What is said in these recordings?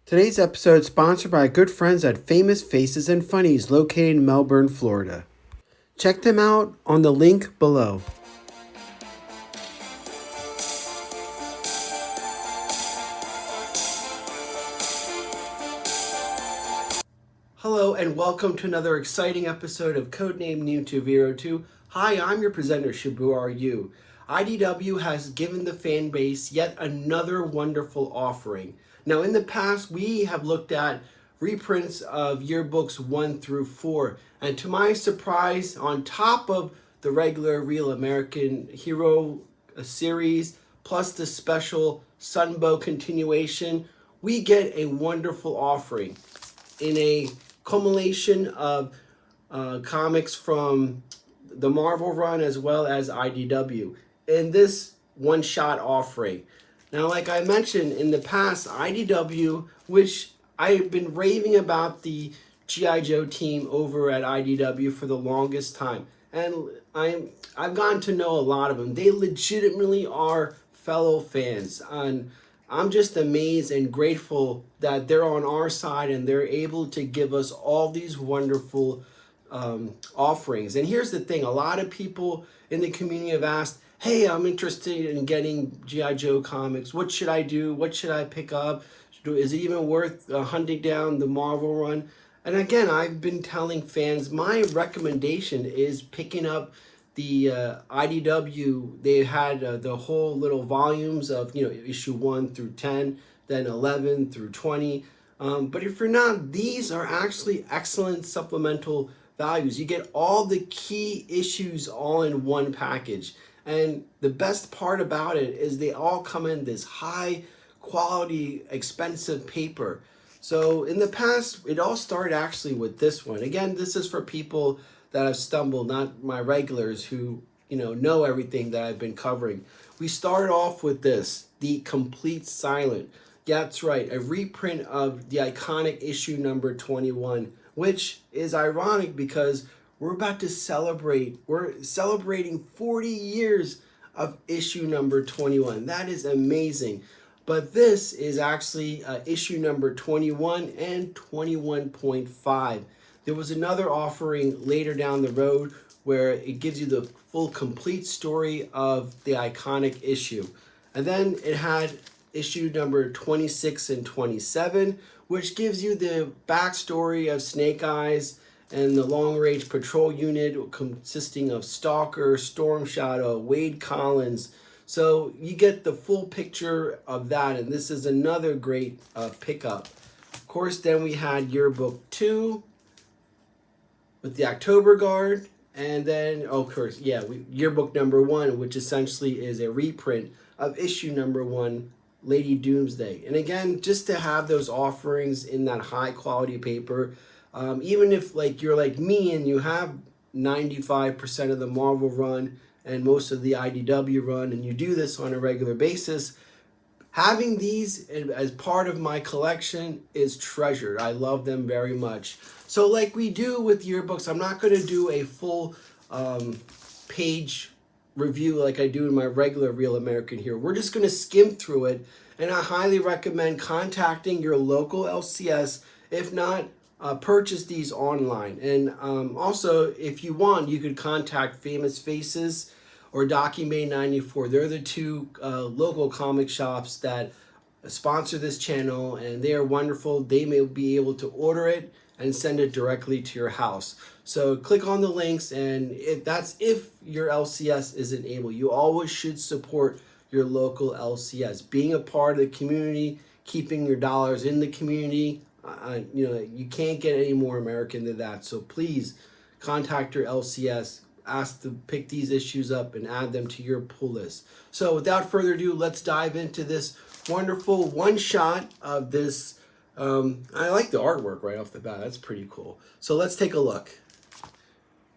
Today's episode is sponsored by good friends at Famous Faces and Funnies located in Melbourne, Florida. Check them out on the link below. Hello and welcome to another exciting episode of Codename New 202. Hi, I'm your presenter, Shibu Are You. IDW has given the fan base yet another wonderful offering. Now, in the past, we have looked at reprints of yearbooks 1 through 4, and to my surprise, on top of the regular Real American Hero series, plus the special Sunbow continuation, we get a wonderful offering in a culmination of comics from the Marvel run as well as IDW in this one-shot offering. Now, like I mentioned in the past, IDW, which I've been raving about the GIJoe team over at IDW for the longest time, and I've gotten to know a lot of them. They legitimately are fellow fans, and I'm just amazed and grateful that they're on our side and they're able to give us all these wonderful offerings. And here's the thing, a lot of people in the community have asked, hey, I'm interested in getting GIJoe comics. What should I do? What should I pick up? Is it even worth hunting down the Marvel run? And again, I've been telling fans, my recommendation is picking up the IDW. They had the whole little volumes of, issue 1 through 10, then 11 through 20. But if you're not, these are actually excellent supplemental values. You get all the key issues all in one package. And the best part about it is they all come in this high quality, expensive paper. So in the past, it all started actually with this one. Again, this is for people that have stumbled, not my regulars who, know everything that I've been covering. We started off with this, the Complete Silent. Yeah, that's right, a reprint of the iconic issue number 21, which is ironic because we're about to we're celebrating 40 years of issue number 21. That is amazing. But this is actually issue number 21 and 21.5. There was another offering later down the road where it gives you the full complete story of the iconic issue. And then it had issue number 26 and 27, which gives you the backstory of Snakeeyes and the Long Range Patrol Unit consisting of Stalker, Storm Shadow, Wade Collins. So you get the full picture of that, and this is another great pickup. Of course, then we had yearbook 2 with the October Guard, and then, of course, yearbook number 1, which essentially is a reprint of issue number 1, Lady Doomsday. And again, just to have those offerings in that high quality paper, even if you're like me and you have 95% of the Marvel run and most of the IDW run, and you do this on a regular basis, having these as part of my collection is treasured. I love them very much. So like we do with yearbooks, I'm not going to do a full page review like I do in my regular Real American Hero. We're just going to skim through it, and I highly recommend contacting your local LCS. If not, purchase these online. And also, if you want, you could contact Famous Faces or Docu-May94. They're the two local comic shops that sponsor this channel, and they are wonderful. They may be able to order it and send it directly to your house. So click on the links, and that's if your LCS isn't able. You always should support your local LCS. Being a part of the community, keeping your dollars in the community, you can't get any more American than that. So please contact your LCS, ask to pick these issues up and add them to your pull list. So without further ado, let's dive into this wonderful one shot of this. I like the artwork right off the bat. That's pretty cool. So let's take a look.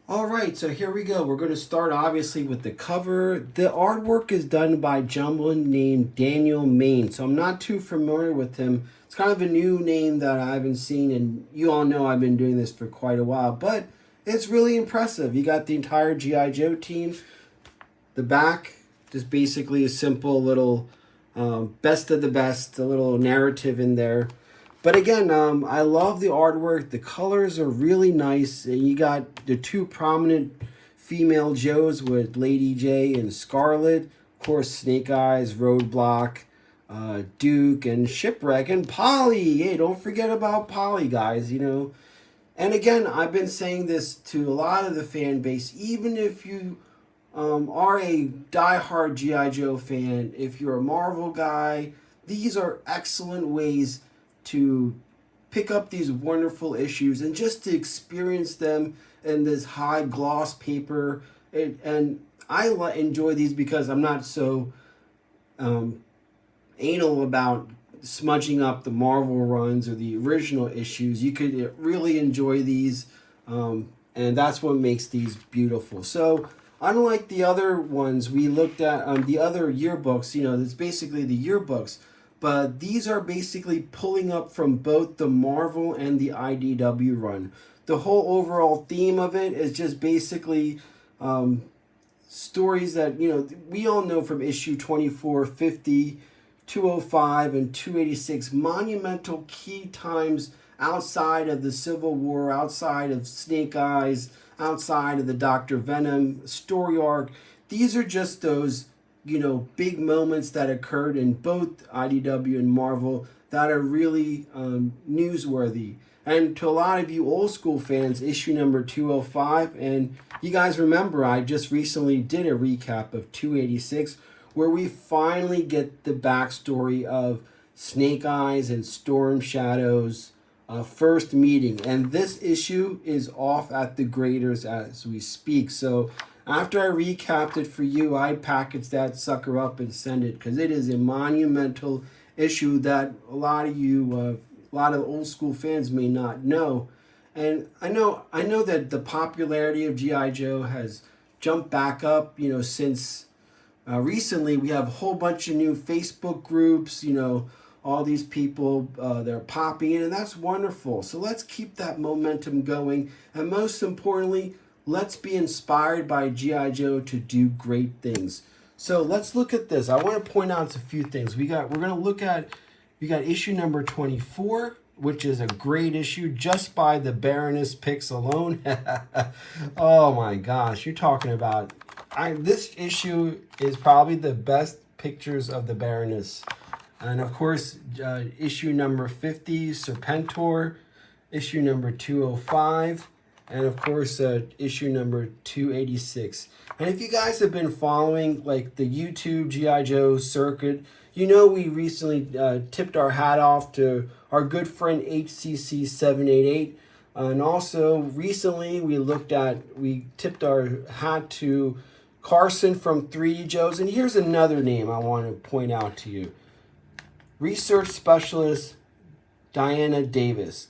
All right, so here we go. We're going to start obviously with the cover. The artwork is done by a gentleman named Daniel Main. So I'm not too familiar with him. It's kind of a new name that I haven't seen, and you all know I've been doing this for quite a while, but it's really impressive. You got the entire GIJoe team. The back, just basically a simple little best of the best, a little narrative in there. But again, I love the artwork. The colors are really nice. And you got the two prominent female Joes with Lady J and Scarlet. Of course, Snake Eyes, Roadblock, Duke, and Shipwreck, and Polly. Hey, don't forget about Polly, guys, you know. And again, I've been saying this to a lot of the fan base, even if you are a diehard G.I. Joe fan, if you're a Marvel guy, these are excellent ways to pick up these wonderful issues and just to experience them in this high gloss paper. And I enjoy these because I'm not so anal about smudging up the Marvel runs or the original issues. You could really enjoy these, and that's what makes these beautiful. So unlike the other ones we looked at, the other yearbooks, you know, it's basically the yearbooks, but these are basically pulling up from both the Marvel and the IDW run. The whole overall theme of it is just basically stories that, you know, we all know from issue 24, 50, 205, and 286, monumental key times outside of the Civil War, outside of Snake Eyes, outside of the Dr.Venom story arc. These are just those, you know, big moments that occurred in both IDW and Marvel that are really newsworthy. And to a lot of you old school fans, issue number 205, and you guys remember I just recently did a recap of 286, where we finally get the backstory of Snake Eyes and Storm Shadow's first meeting. And this issue is off at the graders as we speak. So after I recapped it for you, I packaged that sucker up and sent it, because it is a monumental issue that a lot of you, a lot of old school fans may not know. And I know that the popularity of G.I. Joe has jumped back up, you know, since recently. We have a whole bunch of new Facebook groups, you know, all these people, they're popping in, and that's wonderful. So let's keep that momentum going. And most importantly, let's be inspired by G.I. Joe to do great things. So let's look at this. I want to point out a few things. We got issue number 24, which is a great issue just by the Baroness picks alone. Oh my gosh, you're talking about, this issue is probably the best pictures of the Baroness. And of course, issue number 50, Serpentor, issue number 205, and of course, issue number 286. And if you guys have been following like the YouTube G.I. Joe circuit, you know we recently tipped our hat off to our good friend HCC788. And also recently we tipped our hat to Carson from 3D Joes. And here's another name I want to point out to you. Research Specialist Diana Davis.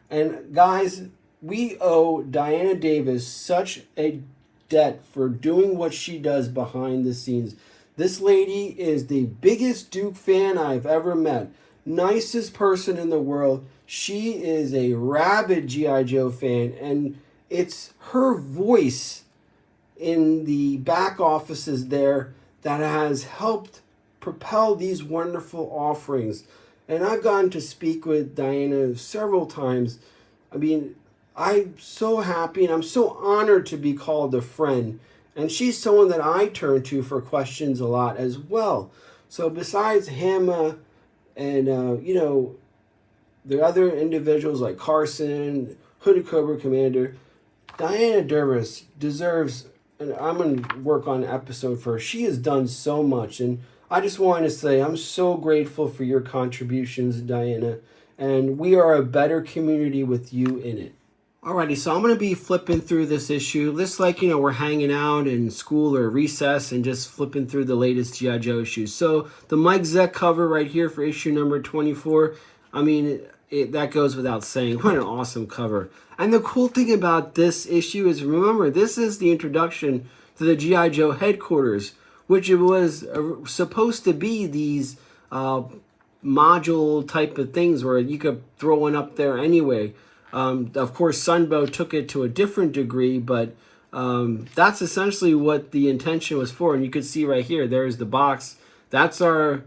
And guys, we owe Diana Davis such a debt for doing what she does behind the scenes. This lady is the biggest Duke fan I've ever met. Nicest person in the world. She is a rabid G.I. Joe fan, and it's her voice in the back offices there that has helped propel these wonderful offerings. And I've gotten to speak with Diana several times. I mean, I'm so happy and I'm so honored to be called a friend. And she's someone that I turn to for questions a lot as well. So besides him and, you know, the other individuals like Carson, Hooded Cobra Commander, Diana Davis deserves, and I'm going to work on an episode for her. She has done so much. And I just wanted to say I'm so grateful for your contributions, Diana. And we are a better community with you in it. Alrighty, so I'm going to be flipping through this issue. Just like, you know, we're hanging out in school or recess and just flipping through the latest G.I. Joe issues. So the Mike Zeck cover right here for issue number 24, I mean, that goes without saying. What an awesome cover. And the cool thing about this issue is, remember, this is the introduction to the G.I. Joe headquarters, which it was supposed to be these module type of things where you could throw one up there anyway. Of course, Sunbow took it to a different degree, but that's essentially what the intention was for. And you can see right here, there's the box. That's our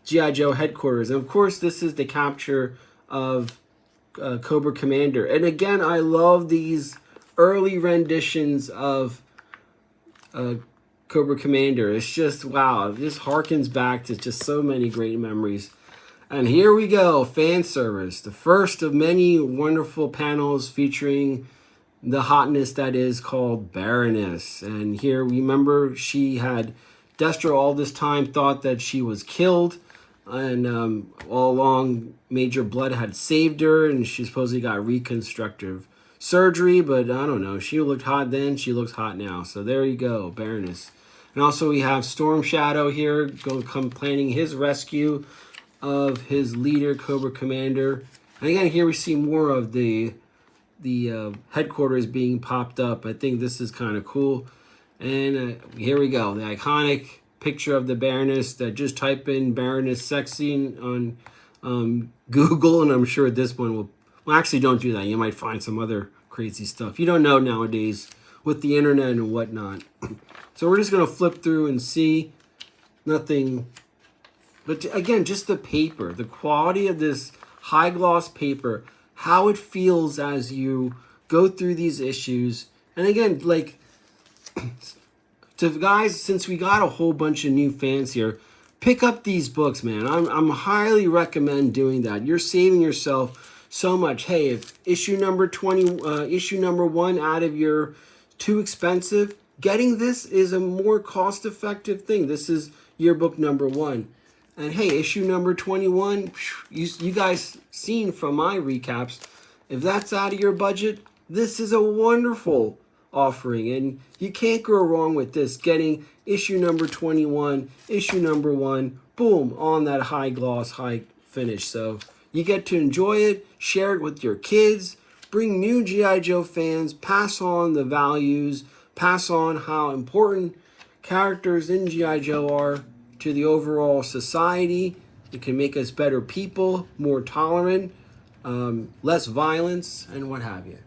GIJoe headquarters. And of course, this is the capture of Cobra Commander. And again, I love these early renditions of Cobra Commander. It's just, wow, it just harkens back to just so many great memories. And here we go, fan service. The first of many wonderful panels featuring the hotness that is called Baroness. And here, remember, she had, Destro all this time thought that she was killed. And all along, Major Blood had saved her, and she supposedly got reconstructive surgery. But I don't know, she looked hot then, she looks hot now. So there you go, Baroness. And also we have Storm Shadow here, planning his rescue of his leader, Cobra Commander. And again, here we see more of the headquarters being popped up. I think this is kind of cool. And here we go, the iconic picture of the Baroness. That just type in Baroness sexy on Google, and I'm sure this one will. Well, actually, don't do that. You might find some other crazy stuff. You don't know nowadays with the internet and whatnot. So we're just gonna flip through and see. Nothing. But again, just the paper, the quality of this high gloss paper, how it feels as you go through these issues. And again, like, to guys, since we got a whole bunch of new fans here, pick up these books, man. I'm highly recommend doing that. You're saving yourself so much. Hey, if issue number 1 out of your too expensive, getting this is a more cost-effective thing. This is yearbook number 1. And hey, issue number 21, you guys seen from my recaps, if that's out of your budget, this is a wonderful offering. And you can't go wrong with this, getting issue number 21, issue number 1, boom, on that high gloss, high finish. So you get to enjoy it, share it with your kids, bring new G.I. Joe fans, pass on the values, pass on how important characters in G.I. Joe are to the overall society. It can make us better people, more tolerant, less violence, and what have you.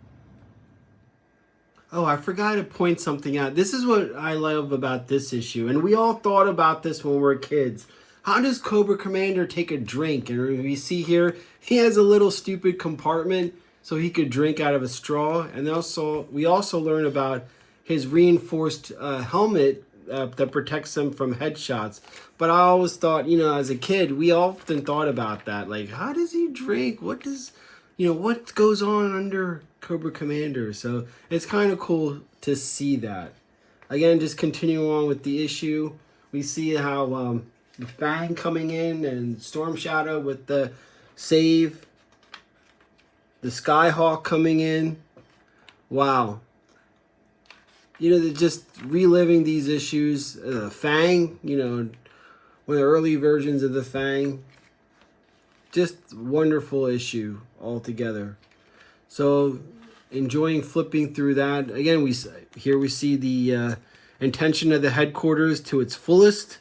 Oh, I forgot to point something out. This is what I love about this issue, and we all thought about this when we were kids. How does Cobra Commander take a drink? And we see here, he has a little stupid compartment so he could drink out of a straw. And also, we also learn about his reinforced helmet that protects him from headshots. But I always thought, you know, as a kid, we often thought about that. Like, how does he drink? What does, you know, what goes on under Cobra Commander? So it's kind of cool to see that. Again, just continuing on with the issue, we see how the Fang coming in and Storm Shadow with the save. The Skyhawk coming in. Wow. You know, they're just reliving these issues. Fang, you know, one of the early versions of the Fang. Just wonderful issue altogether. So, enjoying flipping through that. Again, we see the intention of the headquarters to its fullest.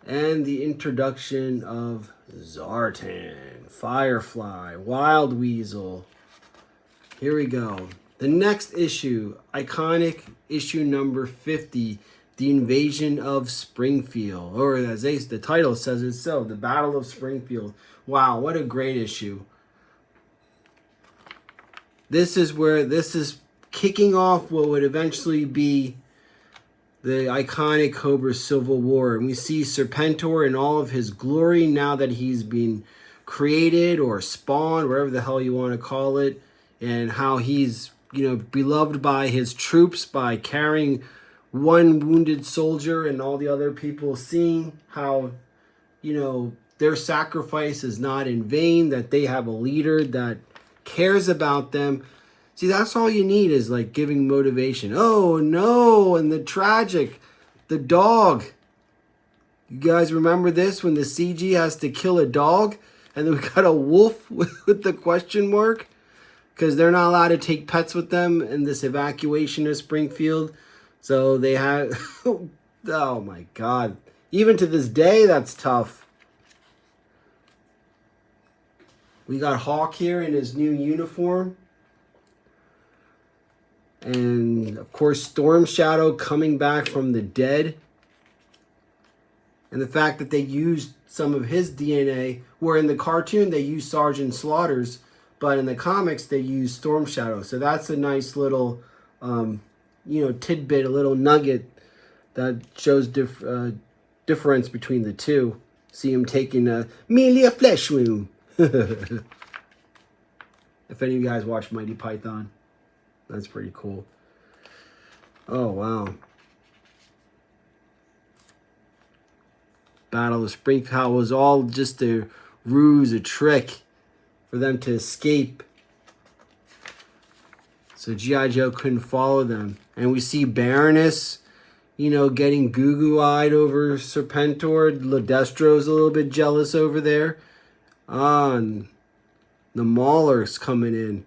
And the introduction of Zartan, Firefly, Wild Weasel. Here we go. The next issue, iconic issue number 50, The Invasion of Springfield. Or as the title says itself, The Battle of Springfield. Wow, what a great issue. This is kicking off what would eventually be the iconic Cobra Civil War. And we see Serpentor in all of his glory now that he's been created or spawned, whatever the hell you want to call it, and how he's, you know, beloved by his troops by carrying one wounded soldier, and all the other people seeing how, you know, their sacrifice is not in vain, that they have a leader that cares about them. See, that's all you need, is like giving motivation. Oh no, and the tragic, the dog. You guys remember this, when the CG has to kill a dog and then we got a wolf with the question mark? Because they're not allowed to take pets with them in this evacuation of Springfield. So they had, oh my God. Even to this day, that's tough. We got Hawk here in his new uniform. And of course, Storm Shadow coming back from the dead. And the fact that they used some of his DNA, where in the cartoon they used Sergeant Slaughter's, but in the comics they used Storm Shadow. So that's a nice little, tidbit, a little nugget that shows difference between the two. See him taking merely a flesh wound. If any of you guys watch Mighty Python, that's pretty cool. Oh, wow. Battle of Springfield was all just a ruse, a trick for them to escape. So G.I. Joe couldn't follow them. And we see Baroness, getting goo-goo-eyed over Serpentor. Ledestro's a little bit jealous over there. And the Mauler's coming in.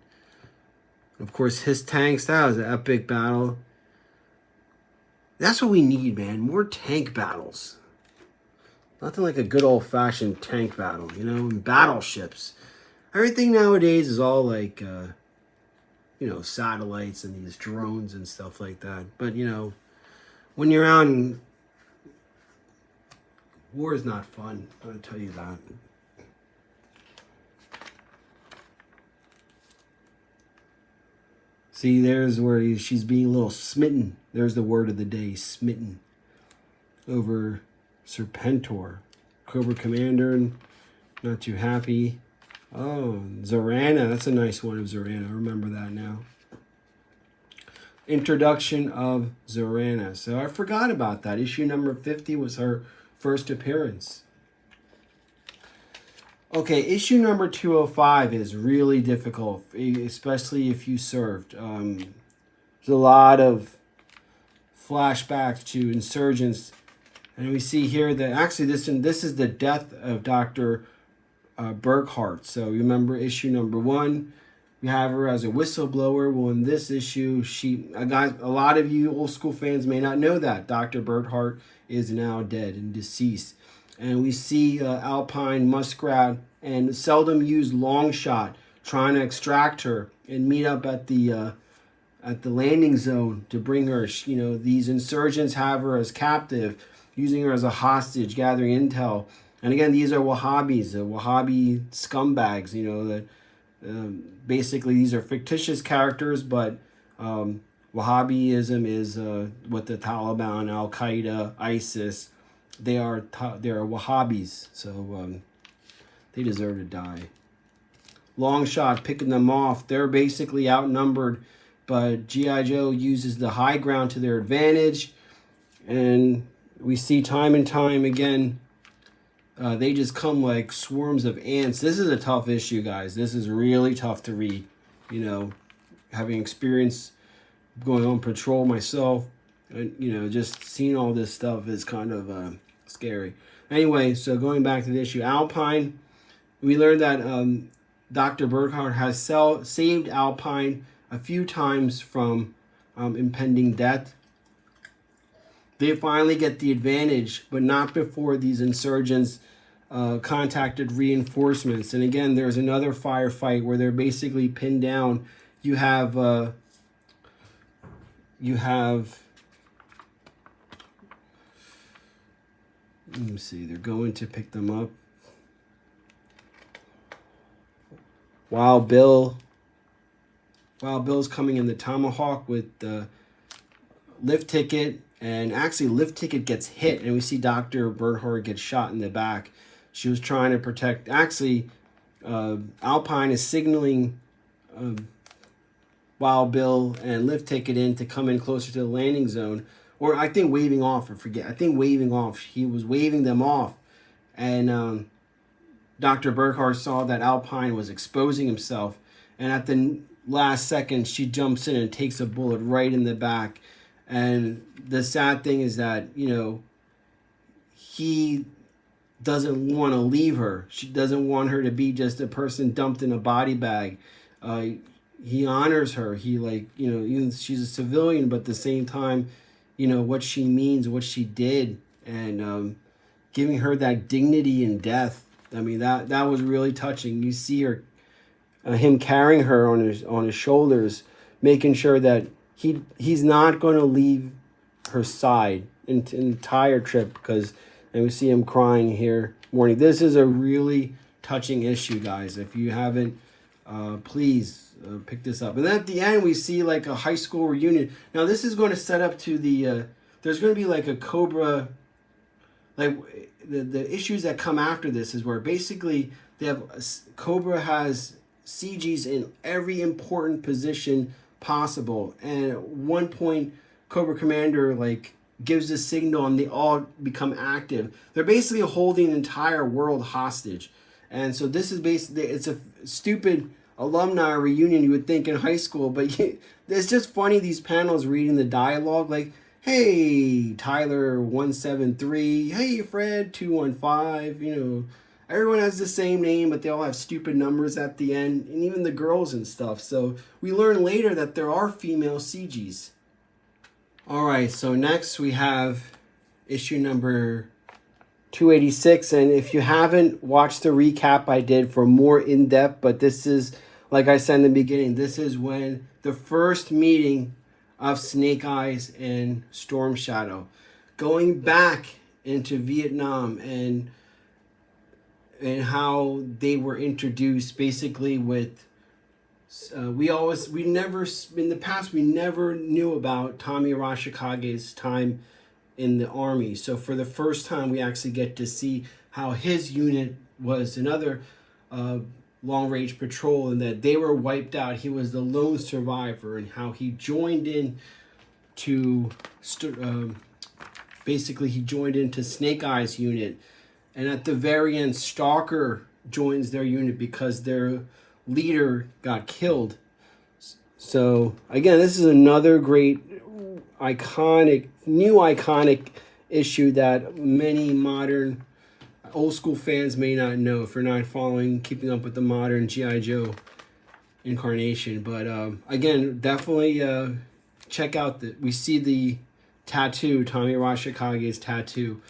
Of course, his tanks. That was an epic battle. That's what we need, man. More tank battles. Nothing like a good old-fashioned tank battle, and battleships. Everything nowadays is all like, satellites and these drones and stuff like that. But, when you're out in... War is not fun, I'll tell you that. See, there's where she's being a little smitten. There's the word of the day, smitten. Over Serpentor. Cobra Commander, not too happy. Oh, Zorana. That's a nice one of Zorana. I remember that now. Introduction of Zorana. So I forgot about that. Issue number 50 was her first appearance. Okay, issue number 205 is really difficult, especially if you served. There's a lot of flashbacks to insurgents. And we see here that actually this is the death of Dr. Burkart. So you remember issue number 1, we have her as a whistleblower. Well, in this issue, a lot of you old school fans may not know that Dr. Burkart is now dead and deceased. And we see Alpine, Muskrat, and seldom used Longshot trying to extract her and meet up at the landing zone to bring her. These insurgents have her as captive, using her as a hostage, gathering intel. And again, these are Wahhabis, Wahhabi scumbags, that basically these are fictitious characters, but Wahhabism is what the Taliban, Al-Qaeda, ISIS, they are Wahhabis, so they deserve to die. Longshot picking them off. They're basically outnumbered, but G.I. Joe uses the high ground to their advantage, and we see time and time again, they just come like swarms of ants. This is a tough issue, guys. This is really tough to read. Having experience going on patrol myself, and, just seeing all this stuff is kind of scary. Anyway, so going back to the issue, Alpine, we learned that Dr. Burkart has saved Alpine a few times from impending death. They finally get the advantage, but not before these insurgents contacted reinforcements. And again, there's another firefight where they're basically pinned down. You have let me see, they're going to pick them up. Wild Bill's coming in the Tomahawk with the lift ticket. And actually, lift ticket gets hit, and we see Dr. Burkart get shot in the back. She was trying to protect. Actually, Alpine is signaling Wild Bill and lift ticket in to come in closer to the landing zone. Or I think waving off, I forget. I think waving off. He was waving them off. And Dr. Burkart saw that Alpine was exposing himself. And at the last second, she jumps in and takes a bullet right in the back. And the sad thing is that, he doesn't want to leave her. She doesn't want her to be just a person dumped in a body bag. He honors her. He even she's a civilian, but at the same time, what she means, what she did, and giving her that dignity in death. I mean, that was really touching. You see her, him carrying her on his shoulders, making sure that he's not going to leave her side the entire trip, because And we see him crying here. Warning, this is a really touching issue, guys. If you haven't, please pick this up. And then at the end, we see like a high school reunion. Now, this is going to set up to the, there's going to be like a Cobra, like the issues that come after this is where basically they have, Cobra has CGs in every important position possible. And at one point, Cobra Commander, like, gives a signal and they all become active. They're basically holding an entire world hostage. And so this is basically, it's a stupid alumni reunion you would think in high school, but it's just funny, these panels reading the dialogue like, hey, Tyler 173, hey, Fred 215, you know, everyone has the same name, but they all have stupid numbers at the end, and even the girls and stuff. So we learn later that there are female CGs. All right, so next we have issue number 286, and if you haven't watched the recap I did for more in-depth, but this is, like I said in the beginning, this is when the first meeting of Snakeeyes and Storm Shadow, going back into Vietnam and how they were introduced, basically with we never in the past we never knew about Tommy Arashikage's time in the army. So for the first time, we actually get to see how his unit was another long-range patrol, and that they were wiped out. He was the lone survivor, and how he joined in to basically he joined into Snakeeyes' unit, and at the very end, Stalker joins their unit because their leader got killed. So again, this is another great iconic issue that many modern old school fans may not know if you're not keeping up with the modern GIJoe incarnation. But again, definitely check out we see the tattoo, Tommy Arashikage's tattoo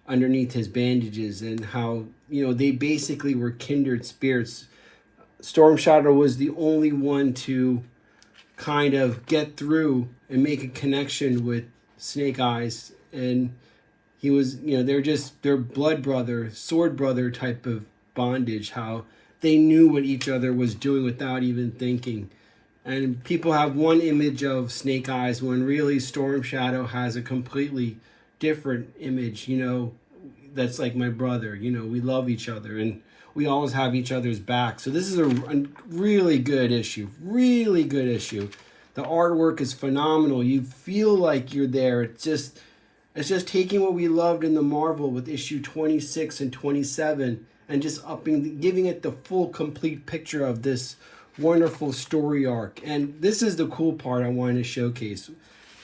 underneath his bandages, and how, you know, they basically were kindred spirits. Storm Shadow was the only one to kind of get through and make a connection with Snakeeyes, and he was, you know, they're blood brother, sword brother type of bondage, how they knew what each other was doing without even thinking. And people have one image of Snakeeyes when really Storm Shadow has a completely different image, you know, that's like my brother, you know, we love each other and we always have each other's back. So this is a really good issue, really good issue. The artwork is phenomenal. You feel like you're there. It's just taking what we loved in the Marvel with issue 26 and 27 and just giving it the full complete picture of this wonderful story arc. And this is the cool part I wanted to showcase.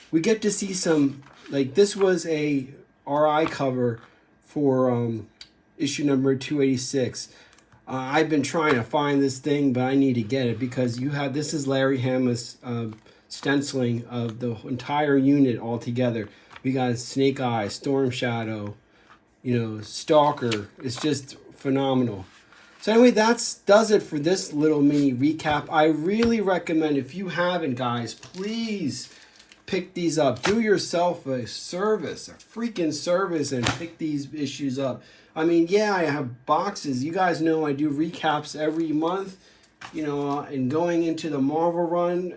We get to see some, like, this was a ARAH cover for issue number 286. I've been trying to find this thing, but I need to get it because this is Larry Hama's stenciling of the entire unit all together. We got Snakeeyes, Storm Shadow, you know, Stalker. It's just phenomenal. So anyway, does it for this little mini recap. I really recommend, if you haven't, guys, please pick these up. Do yourself a service, a freaking service, and pick these issues up. I mean, yeah, I have boxes. You guys know I do recaps every month, you know, and going into the Marvel run,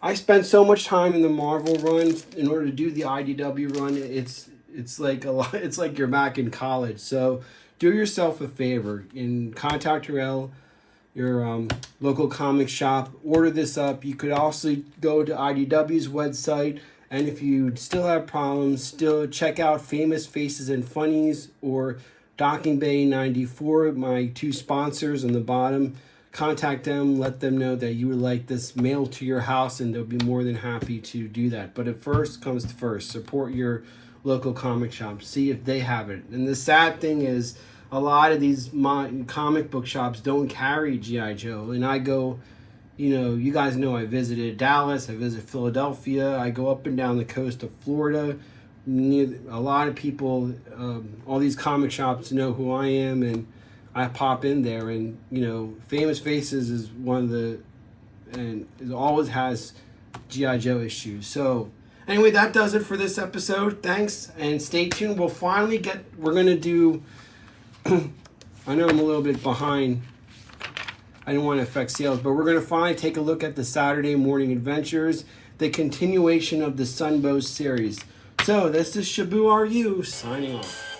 I spend so much time in the Marvel run in order to do the IDW run. It's like a lot. It's like you're back in college. So do yourself a favor and contact your local comic shop. Order this up. You could also go to IDW's website. And if you still have problems, still check out Famous Faces and Funnies or Docking Bay 94, my two sponsors on the bottom. Contact them, let them know that you would like this mailed to your house, and they'll be more than happy to do that. But at first comes to first, support your local comic shop. See if they have it. And the sad thing is, a lot of these comic book shops don't carry GIJoe. And I go, you know, you guys know I visited Dallas, I visited Philadelphia, I go up and down the coast of Florida. A lot of people, all these comic shops know who I am, and I pop in there, and, you know, Famous Faces is one of the, and it always has GIJoe issues. So Anyway, that does it for this episode. Thanks, and stay tuned. We're going to do... I know I'm a little bit behind. I didn't want to affect sales, but we're going to finally take a look at the Saturday Morning Adventures, the continuation of the Sunbow series. So, this is GIJoe, signing off.